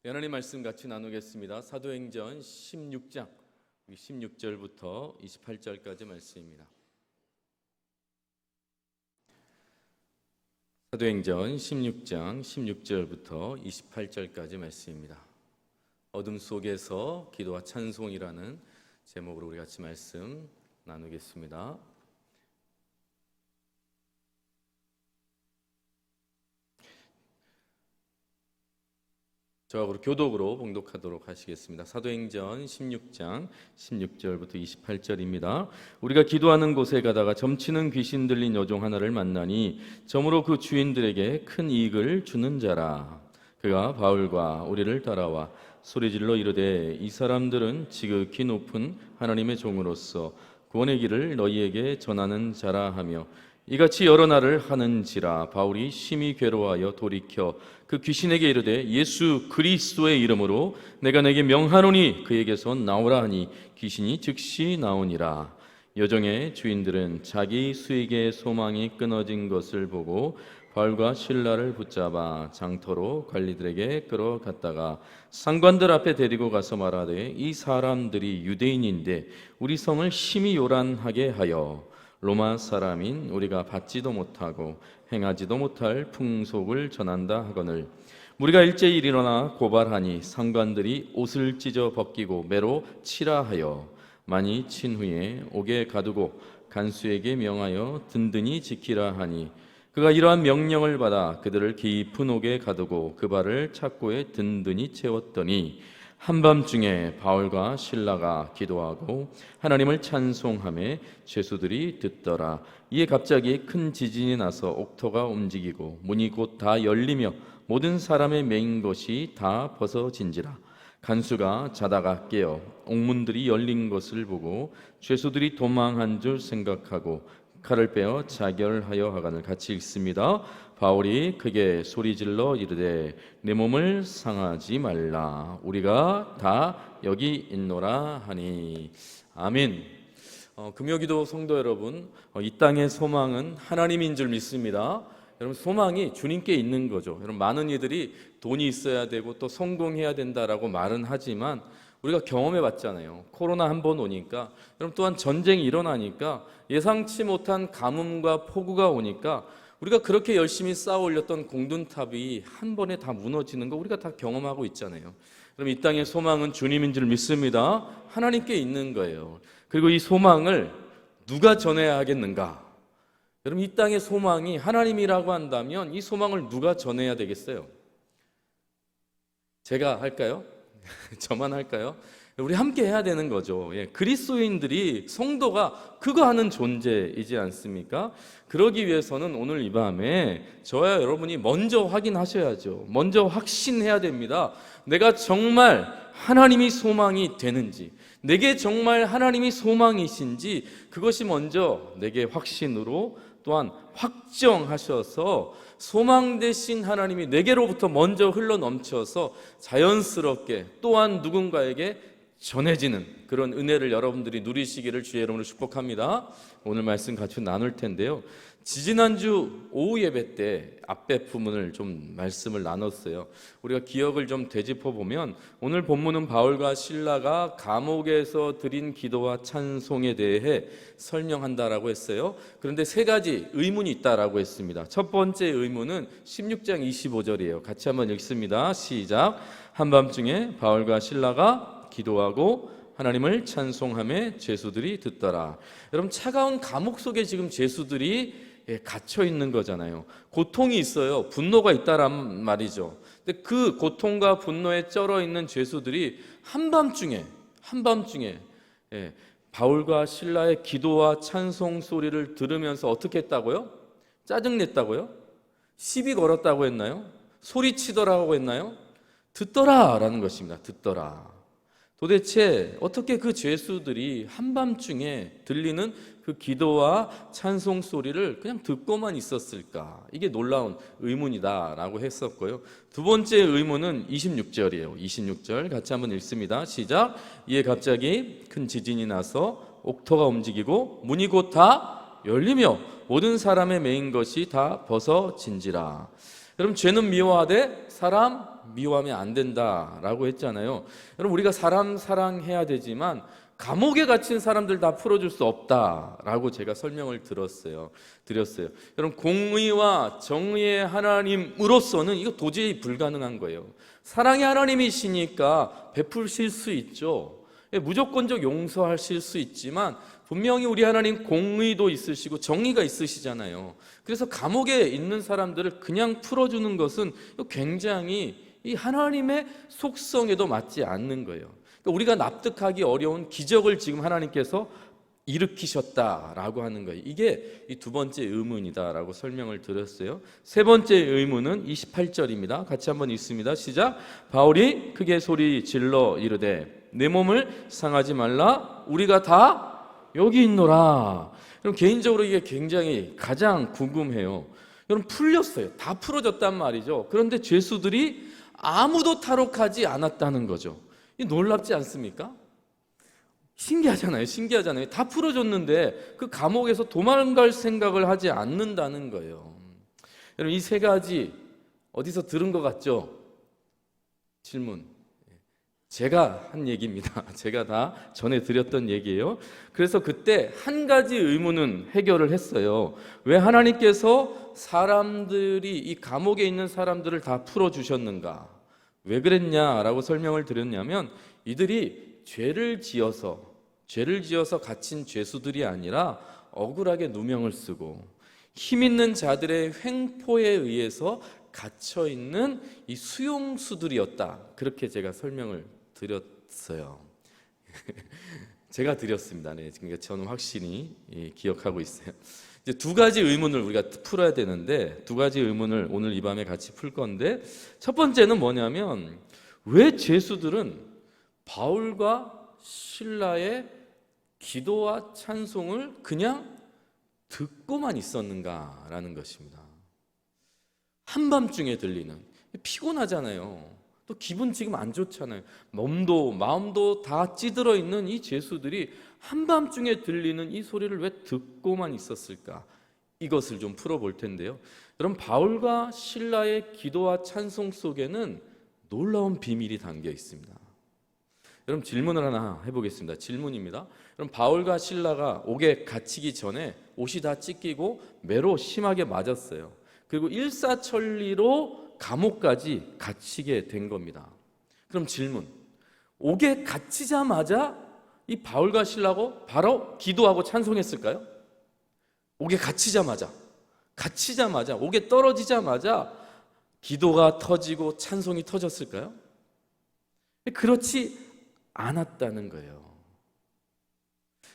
하나님 말씀 같이 나누겠습니다. 사도행전 16장 16절부터 28절까지 말씀입니다. 사도행전 16장 16절부터 28절까지 말씀입니다. 어둠 속에서 기도와 찬송이라는 제목으로 우리 같이 말씀 나누겠습니다. 저하고 교독으로 봉독하도록 하시겠습니다. 사도행전 16장 16절부터 28절입니다. 우리가 기도하는 곳에 가다가 점치는 귀신 들린 여종 하나를 만나니 점으로 그 주인들에게 큰 이익을 주는 자라. 그가 바울과 우리를 따라와 소리질러 이르되 이 사람들은 지극히 높은 하나님의 종으로서 구원의 길을 너희에게 전하는 자라 하며 이같이 여러 날을 하는지라. 바울이 심히 괴로워하여 돌이켜 그 귀신에게 이르되 예수 그리스도의 이름으로 내가 내게 명하노니 그에게서 나오라 하니 귀신이 즉시 나오니라. 여종의 주인들은 자기 수익의 소망이 끊어진 것을 보고 바울과 실라를 붙잡아 장터로 관리들에게 끌어갔다가 상관들 앞에 데리고 가서 말하되 이 사람들이 유대인인데 우리 성을 심히 요란하게 하여 로마 사람인 우리가 받지도 못하고 행하지도 못할 풍속을 전한다 하거늘 우리가 일제히 일어나 고발하니 상관들이 옷을 찢어 벗기고 매로 치라 하여 많이 친 후에 옥에 가두고 간수에게 명하여 든든히 지키라 하니 그가 이러한 명령을 받아 그들을 깊은 옥에 가두고 그 발을 착고에 든든히 채웠더니 한밤중에 바울과 실라가 기도하고 하나님을 찬송하며 죄수들이 듣더라. 이에 갑자기 큰 지진이 나서 옥토가 움직이고 문이 곧 다 열리며 모든 사람의 메인 것이 다 벗어진지라. 간수가 자다가 깨어 옥문들이 열린 것을 보고 죄수들이 도망한 줄 생각하고 칼을 빼어 자결하여 하간을 같이 읽습니다. 바울이 크게 소리질러 이르되 내 몸을 상하지 말라. 우리가 다 여기 있노라 하니. 아멘. 금요기도 성도 여러분, 이 땅의 소망은 하나님인 줄 믿습니다. 여러분, 소망이 주님께 있는 거죠. 여러분, 많은 이들이 돈이 있어야 되고 또 성공해야 된다라고 말은 하지만 우리가 경험해 봤잖아요. 코로나 한 번 오니까, 여러분, 또한 전쟁이 일어나니까, 예상치 못한 가뭄과 폭우가 오니까 우리가 그렇게 열심히 쌓아 올렸던 공든탑이 한 번에 다 무너지는 거 우리가 다 경험하고 있잖아요. 그럼 이 땅의 소망은 주님인 줄 믿습니다. 하나님께 있는 거예요. 그리고 이 소망을 누가 전해야 하겠는가? 여러분, 이 땅의 소망이 하나님이라고 한다면 이 소망을 누가 전해야 되겠어요? 제가 할까요? 저만 할까요? 우리 함께 해야 되는 거죠. 그리스도인들이, 성도가 그거 하는 존재이지 않습니까? 그러기 위해서는 오늘 이 밤에 저와 여러분이 먼저 확인하셔야죠. 먼저 확신해야 됩니다. 내가 정말 하나님이 소망이 되는지, 내게 정말 하나님이 소망이신지, 그것이 먼저 내게 확신으로 또한 확정하셔서 소망 되신 하나님이 내게로부터 먼저 흘러넘쳐서 자연스럽게 또한 누군가에게 전해지는 그런 은혜를 여러분들이 누리시기를 주의 이름으로 축복합니다. 오늘 말씀 같이 나눌 텐데요. 지지난주 오후 예배 때 앞에 부분을 좀 말씀을 나눴어요. 우리가 기억을 좀 되짚어 보면 오늘 본문은 바울과 실라가 감옥에서 드린 기도와 찬송에 대해 설명한다라고 했어요. 그런데 세 가지 의문이 있다라고 했습니다. 첫 번째 의문은 16장 25절이에요. 같이 한번 읽습니다. 시작. 한밤중에 바울과 실라가 기도하고 하나님을 찬송하며 죄수들이 듣더라. 여러분, 차가운 감옥 속에 지금 죄수들이 갇혀 있는 거잖아요. 고통이 있어요. 분노가 있다란 말이죠. 근데 그 고통과 분노에 쩔어 있는 죄수들이 한밤중에 바울과 실라의 기도와 찬송 소리를 들으면서 어떻게 했다고요? 짜증냈다고요? 시비 걸었다고 했나요? 소리치더라고 했나요? 듣더라라는 것입니다. 듣더라. 도대체 어떻게 그 죄수들이 한밤중에 들리는 그 기도와 찬송 소리를 그냥 듣고만 있었을까? 이게 놀라운 의문이다라고 했었고요. 두 번째 의문은 26절이에요. 26절 같이 한번 읽습니다. 시작. 이에 갑자기 큰 지진이 나서 옥토가 움직이고 문이 곧 다 열리며 모든 사람의 메인 것이 다 벗어진지라. 여러분, 죄는 미워하되 사람 미워하면 안 된다라고 했잖아요. 여러분, 우리가 사람 사랑해야 되지만 감옥에 갇힌 사람들 다 풀어줄 수 없다라고 제가 설명을 드렸어요. 여러분, 공의와 정의의 하나님으로서는 이거 도저히 불가능한 거예요. 사랑의 하나님이시니까 베푸실 수 있죠. 무조건적 용서하실 수 있지만 분명히 우리 하나님 공의도 있으시고 정의가 있으시잖아요. 그래서 감옥에 있는 사람들을 그냥 풀어주는 것은 굉장히 이 하나님의 속성에도 맞지 않는 거예요. 우리가 납득하기 어려운 기적을 지금 하나님께서 일으키셨다라고 하는 거예요. 이게 이 두 번째 의문이다라고 설명을 드렸어요. 세 번째 의문은 28절입니다. 같이 한번 읽습니다. 시작. 바울이 크게 소리 질러 이르되 내 몸을 상하지 말라. 우리가 다 여기 있노라. 그럼 개인적으로 이게 굉장히 가장 궁금해요. 여러분, 풀렸어요. 다 풀어졌단 말이죠. 그런데 죄수들이 아무도 탈옥하지 않았다는 거죠. 이 놀랍지 않습니까? 신기하잖아요. 다 풀어줬는데 그 감옥에서 도망갈 생각을 하지 않는다는 거예요. 여러분, 이 세 가지 어디서 들은 것 같죠? 질문. 제가 한 얘기입니다. 제가 다 전해드렸던 얘기예요. 그래서 그때 한 가지 의문은 해결을 했어요. 왜 하나님께서 사람들이 이 감옥에 있는 사람들을 다 풀어주셨는가? 왜 그랬냐라고 설명을 드렸냐면, 이들이 죄를 지어서 갇힌 죄수들이 아니라 억울하게 누명을 쓰고 힘 있는 자들의 횡포에 의해서 갇혀 있는 이 수용수들이었다. 그렇게 제가 설명을 드렸어요. 제가 드렸습니다. 네, 그러니까 저는 확실히 기억하고 있어요. 이제 두 가지 의문을 우리가 풀어야 되는데, 두 가지 의문을 오늘 이 밤에 같이 풀 건데, 첫 번째는 뭐냐면, 왜 죄수들은 바울과 신라의 기도와 찬송을 그냥 듣고만 있었는가라는 것입니다. 한밤중에 들리는, 피곤하잖아요. 또 기분 지금 안 좋잖아요. 몸도 마음도 다 찌들어 있는 이 죄수들이 한밤중에 들리는 이 소리를 왜 듣고만 있었을까? 이것을 좀 풀어볼 텐데요. 여러분, 바울과 실라의 기도와 찬송 속에는 놀라운 비밀이 담겨 있습니다. 여러분, 질문을 하나 해보겠습니다. 질문입니다. 그럼 바울과 실라가 옥에 갇히기 전에 옷이 다 찢기고 매로 심하게 맞았어요. 그리고 일사천리로 감옥까지 갇히게 된 겁니다. 그럼 질문, 옥에 갇히자마자 이 바울과 실라가 바로 기도하고 찬송했을까요? 옥에 갇히자마자, 옥에 떨어지자마자 기도가 터지고 찬송이 터졌을까요? 그렇지 않았다는 거예요.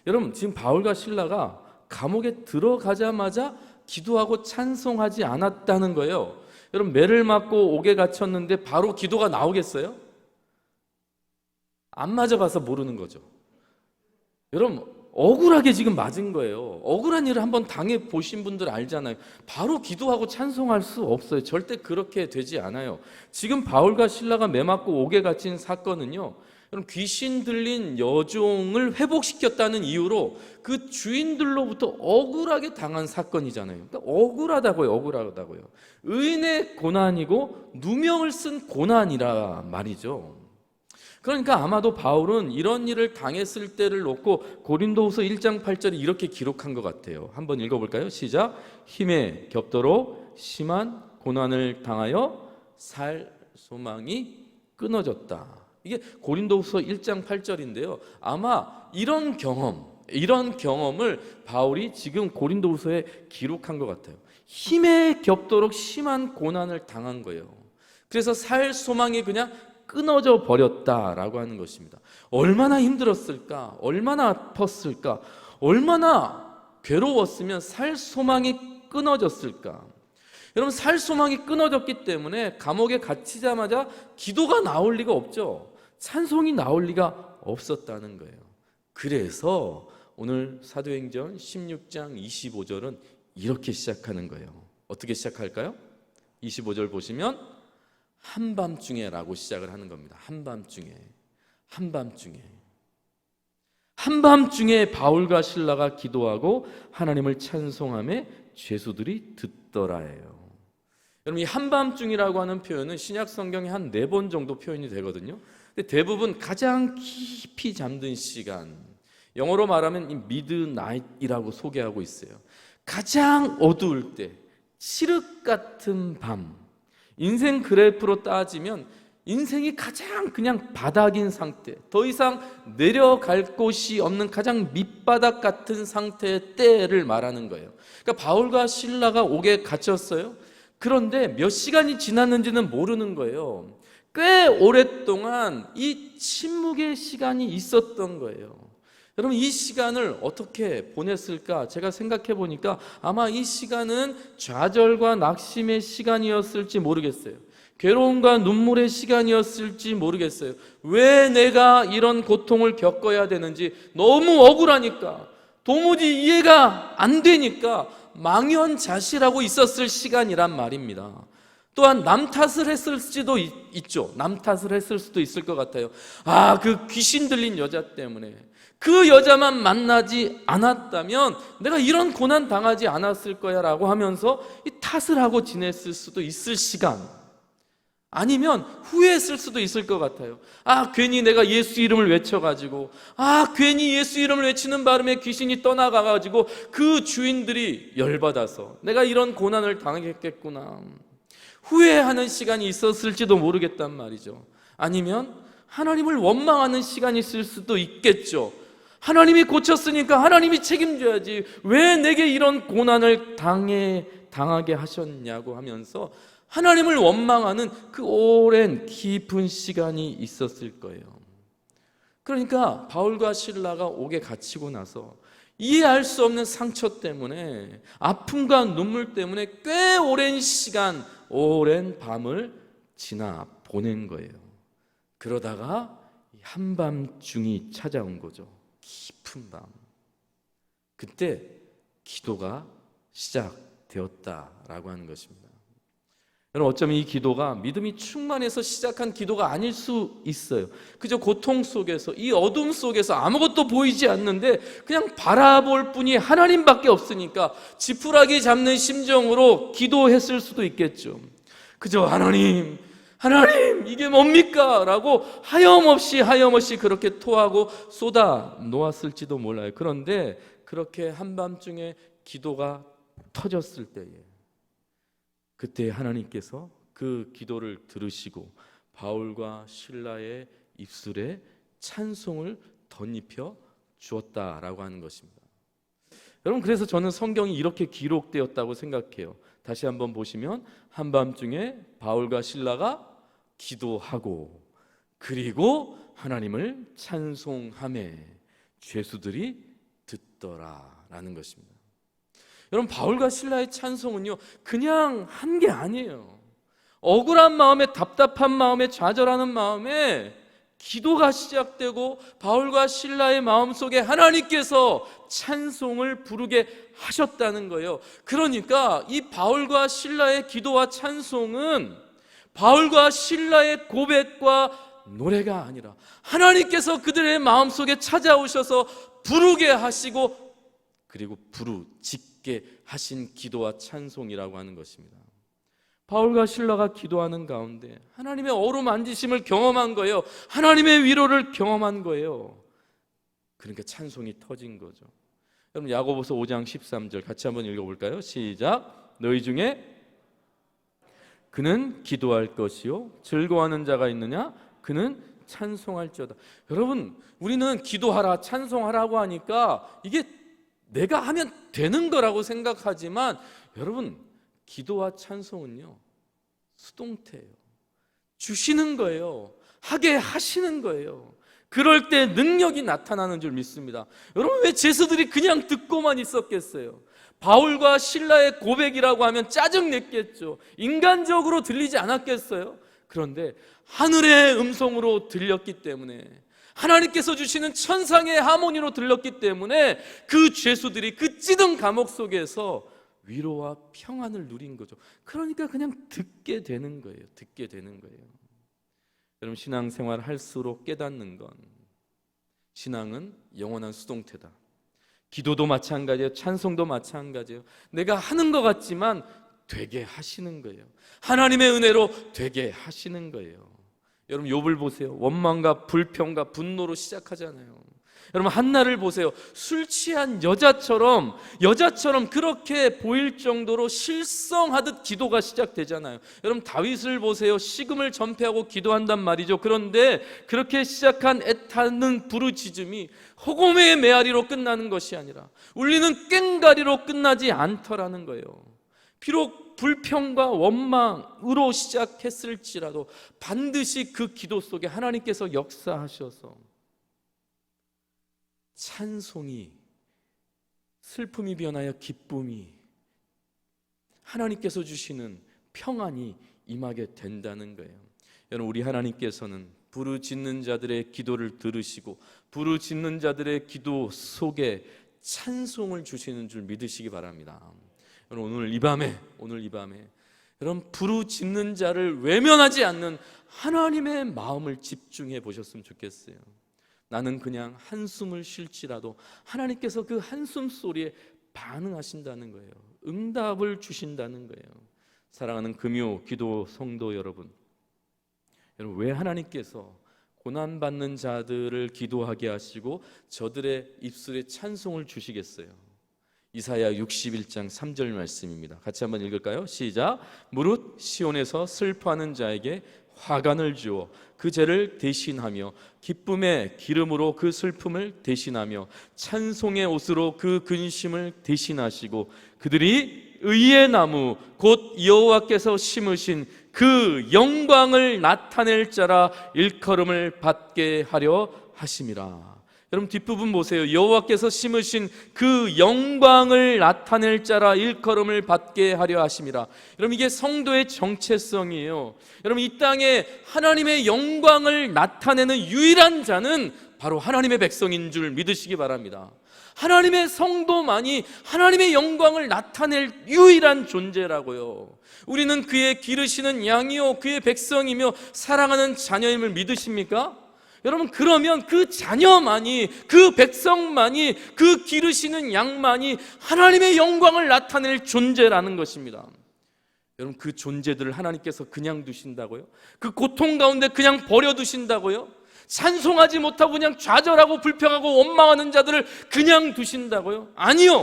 여러분, 지금 바울과 실라가 감옥에 들어가자마자 기도하고 찬송하지 않았다는 거예요. 여러분, 매를 맞고 옥에 갇혔는데 바로 기도가 나오겠어요? 안 맞아봐서 모르는 거죠. 여러분, 억울하게 지금 맞은 거예요. 억울한 일을 한번 당해 보신 분들 알잖아요. 바로 기도하고 찬송할 수 없어요. 절대 그렇게 되지 않아요. 지금 바울과 실라가 매 맞고 옥에 갇힌 사건은요, 여러분, 귀신 들린 여종을 회복시켰다는 이유로 그 주인들로부터 억울하게 당한 사건이잖아요. 그러니까 억울하다고요. 의인의 고난이고 누명을 쓴 고난이라 말이죠. 그러니까 아마도 바울은 이런 일을 당했을 때를 놓고 고린도후서 1장 8절에 이렇게 기록한 것 같아요. 한번 읽어볼까요? 시작. 힘에 겹도록 심한 고난을 당하여 살 소망이 끊어졌다. 이게 고린도후서 1장 8절인데요. 아마 이런 경험을 바울이 지금 고린도후서에 기록한 것 같아요. 힘에 겹도록 심한 고난을 당한 거예요. 그래서 살 소망이 그냥 끊어져 버렸다라고 하는 것입니다. 얼마나 힘들었을까? 얼마나 아팠을까? 얼마나 괴로웠으면 살 소망이 끊어졌을까? 여러분, 살 소망이 끊어졌기 때문에 감옥에 갇히자마자 기도가 나올 리가 없죠. 찬송이 나올 리가 없었다는 거예요. 그래서 오늘 사도행전 16장 25절은 이렇게 시작하는 거예요. 어떻게 시작할까요? 25절 보시면 한밤중에라고 시작을 하는 겁니다. 한밤중에 바울과 실라가 기도하고 하나님을 찬송하며 죄수들이 듣더라예요. 여러분, 이 한밤중이라고 하는 표현은 신약 성경에 한 4번 정도 표현이 되거든요. 근데 대부분 가장 깊이 잠든 시간, 영어로 말하면 이 미드나잇이라고 소개하고 있어요. 가장 어두울 때, 칠흑 같은 밤, 인생 그래프로 따지면 인생이 가장 그냥 바닥인 상태, 더 이상 내려갈 곳이 없는 가장 밑바닥 같은 상태의 때를 말하는 거예요. 그러니까 바울과 실라가 옥에 갇혔어요. 그런데 몇 시간이 지났는지는 모르는 거예요. 꽤 오랫동안 이 침묵의 시간이 있었던 거예요. 여러분, 이 시간을 어떻게 보냈을까? 제가 생각해 보니까 아마 이 시간은 좌절과 낙심의 시간이었을지 모르겠어요. 괴로움과 눈물의 시간이었을지 모르겠어요. 왜 내가 이런 고통을 겪어야 되는지 너무 억울하니까, 도무지 이해가 안 되니까 망연자실하고 있었을 시간이란 말입니다. 또한 남 탓을 했을 수도 있죠. 남 탓을 했을 수도 있을 것 같아요. 그 귀신 들린 여자 때문에, 그 여자만 만나지 않았다면 내가 이런 고난 당하지 않았을 거야 라고 하면서 이 탓을 하고 지냈을 수도 있을 시간, 아니면 후회했을 수도 있을 것 같아요. 괜히 내가 예수 이름을 외쳐가지고, 괜히 예수 이름을 외치는 바람에 귀신이 떠나가가지고 그 주인들이 열받아서 내가 이런 고난을 당했겠구나, 후회하는 시간이 있었을지도 모르겠단 말이죠. 아니면 하나님을 원망하는 시간이 있을 수도 있겠죠. 하나님이 고쳤으니까 하나님이 책임져야지, 왜 내게 이런 고난을 당하게 하셨냐고 하면서 하나님을 원망하는 그 오랜 깊은 시간이 있었을 거예요. 그러니까 바울과 실라가 옥에 갇히고 나서 이해할 수 없는 상처 때문에, 아픔과 눈물 때문에 꽤 오랜 시간, 오랜 밤을 지나 보낸 거예요. 그러다가 한밤중이 찾아온 거죠. 깊은 밤. 그때 기도가 시작되었다라고 하는 것입니다. 여러분, 어쩌면 이 기도가 믿음이 충만해서 시작한 기도가 아닐 수 있어요. 그저 고통 속에서, 이 어둠 속에서 아무것도 보이지 않는데 그냥 바라볼 분이 하나님밖에 없으니까 지푸라기 잡는 심정으로 기도했을 수도 있겠죠. 그저 하나님 이게 뭡니까? 라고 하염없이 그렇게 토하고 쏟아 놓았을지도 몰라요. 그런데 그렇게 한밤중에 기도가 터졌을 때에, 그때 하나님께서 그 기도를 들으시고 바울과 실라의 입술에 찬송을 덧입혀 주었다라고 하는 것입니다. 여러분, 그래서 저는 성경이 이렇게 기록되었다고 생각해요. 다시 한번 보시면 한밤중에 바울과 실라가 기도하고, 그리고 하나님을 찬송하며 죄수들이 듣더라라는 것입니다. 여러분, 바울과 실라의 찬송은요, 그냥 한 게 아니에요. 억울한 마음에, 답답한 마음에, 좌절하는 마음에 기도가 시작되고 바울과 실라의 마음속에 하나님께서 찬송을 부르게 하셨다는 거예요. 그러니까 이 바울과 실라의 기도와 찬송은 바울과 실라의 고백과 노래가 아니라 하나님께서 그들의 마음속에 찾아오셔서 부르게 하시고, 그리고 부르짖게 하신 기도와 찬송이라고 하는 것입니다. 바울과 실라가 기도하는 가운데 하나님의 어루만지심을 경험한 거예요. 하나님의 위로를 경험한 거예요. 그러니까 찬송이 터진 거죠. 여러분, 야고보서 5장 13절 같이 한번 읽어볼까요? 시작. 너희 중에 그는 기도할 것이요 즐거워하는 자가 있느냐? 그는 찬송할지어다. 여러분, 우리는 기도하라, 찬송하라고 하니까 이게 내가 하면 되는 거라고 생각하지만, 여러분, 기도와 찬송은요, 수동태예요. 주시는 거예요. 하게 하시는 거예요. 그럴 때 능력이 나타나는 줄 믿습니다. 여러분, 왜 죄수들이 그냥 듣고만 있었겠어요? 바울과 실라의 고백이라고 하면 짜증냈겠죠. 인간적으로 들리지 않았겠어요? 그런데 하늘의 음성으로 들렸기 때문에, 하나님께서 주시는 천상의 하모니로 들렸기 때문에 그 죄수들이 그 찌든 감옥 속에서 위로와 평안을 누린 거죠. 그러니까 그냥 듣게 되는 거예요. 듣게 되는 거예요. 여러분, 신앙생활 할수록 깨닫는 건, 신앙은 영원한 수동태다. 기도도 마찬가지예요. 찬송도 마찬가지예요. 내가 하는 것 같지만 되게 하시는 거예요. 하나님의 은혜로 되게 하시는 거예요. 여러분 욥을 보세요. 원망과 불평과 분노로 시작하잖아요. 여러분 한나를 보세요. 술 취한 여자처럼 그렇게 보일 정도로 실성하듯 기도가 시작되잖아요. 여러분 다윗을 보세요. 식음을 전폐하고 기도한단 말이죠. 그런데 그렇게 시작한 애타는 부르짖음이 호금의 메아리로 끝나는 것이 아니라 울리는 꽹과리로 끝나지 않더라는 거예요. 비록 불평과 원망으로 시작했을지라도 반드시 그 기도 속에 하나님께서 역사하셔서 찬송이, 슬픔이 변하여 기쁨이, 하나님께서 주시는 평안이 임하게 된다는 거예요. 여러분 우리 하나님께서는 부르짖는 자들의 기도를 들으시고 부르짖는 자들의 기도 속에 찬송을 주시는 줄 믿으시기 바랍니다. 여러분 오늘 이 밤에 여러분 부르짖는 자를 외면하지 않는 하나님의 마음을 집중해 보셨으면 좋겠어요. 나는 그냥 한숨을 쉴지라도 하나님께서 그 한숨 소리에 반응하신다는 거예요. 응답을 주신다는 거예요. 사랑하는 금요 기도 성도 여러분, 왜 하나님께서 고난받는 자들을 기도하게 하시고 저들의 입술에 찬송을 주시겠어요? 이사야 61장 3절 말씀입니다. 같이 한번 읽을까요? 시작. 무릇 시온에서 슬퍼하는 자에게 화관을 주어 그 죄를 대신하며 기쁨의 기름으로 그 슬픔을 대신하며 찬송의 옷으로 그 근심을 대신하시고 그들이 의의 나무 곧 여호와께서 심으신 그 영광을 나타낼 자라 일컬음을 받게 하려 하심이라. 여러분 뒷부분 보세요. 여호와께서 심으신 그 영광을 나타낼 자라 일컬음을 받게 하려 하심이라. 여러분 이게 성도의 정체성이에요. 여러분 이 땅에 하나님의 영광을 나타내는 유일한 자는 바로 하나님의 백성인 줄 믿으시기 바랍니다. 하나님의 성도만이 하나님의 영광을 나타낼 유일한 존재라고요. 우리는 그의 기르시는 양이요 그의 백성이며 사랑하는 자녀임을 믿으십니까? 여러분 그러면 그 자녀만이, 그 백성만이, 그 기르시는 양만이 하나님의 영광을 나타낼 존재라는 것입니다. 여러분 그 존재들을 하나님께서 그냥 두신다고요? 그 고통 가운데 그냥 버려두신다고요? 찬송하지 못하고 그냥 좌절하고 불평하고 원망하는 자들을 그냥 두신다고요? 아니요.